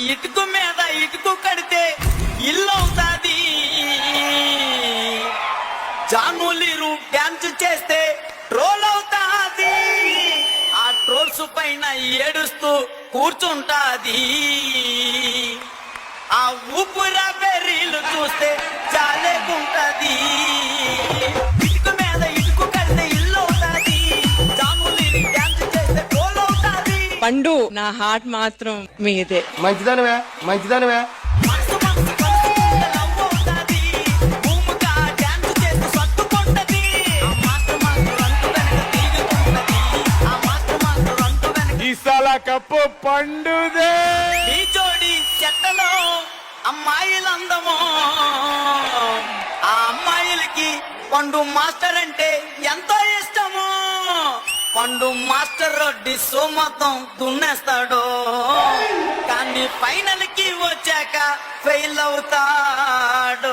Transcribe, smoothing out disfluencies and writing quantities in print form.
ఇటుకు మీద ఇటుకు కడితే ఇల్లు అవుతాది. జానులీరు డ్యాన్స్ చేస్తే ట్రోల్ అవుతాది. ఆ ట్రోల్స్ పైన ఏడుస్తూ కూర్చుంటాది. ఆ ఊపురా బెర్రీలు చూస్తే చాలేకుంటది. ఇటుకు మీద ఇటుకు కడితే ఇల్లు అవుతాది. జానులీరు డ్యాన్స్ చేస్తే ట్రోల్ అవుతాది. పండు నా హార్ట్ మాత్రం మీదే. మంచిదానివే మంచిదానివే. మనసు మనసు కలుసుకుంటే లవ్ అవుతాది. భూమిగా డ్యాన్స్ చేస్తూ సత్తుకుంటది. ఆ మాస్టర్ మాస్టర్ అంటూ వెనక తిరుగుతుంటది. ఆ మాస్టర్ మాస్టర్ అంటూ వెనక ఈసాల కప్పు పండుదే. ఈ జోడి చెట్టలో అమ్మాయిలందమో. ఆ అమ్మాయిలకి పండు మాస్టర్ అంటే ఎంతో ఇష్టము. పండు మాస్టర్ డిస్సో మొత్తం దున్నేస్తాడు. కానీ ఫైనల్ కి వచ్చాక ఫెయిల్ అవుతాడు.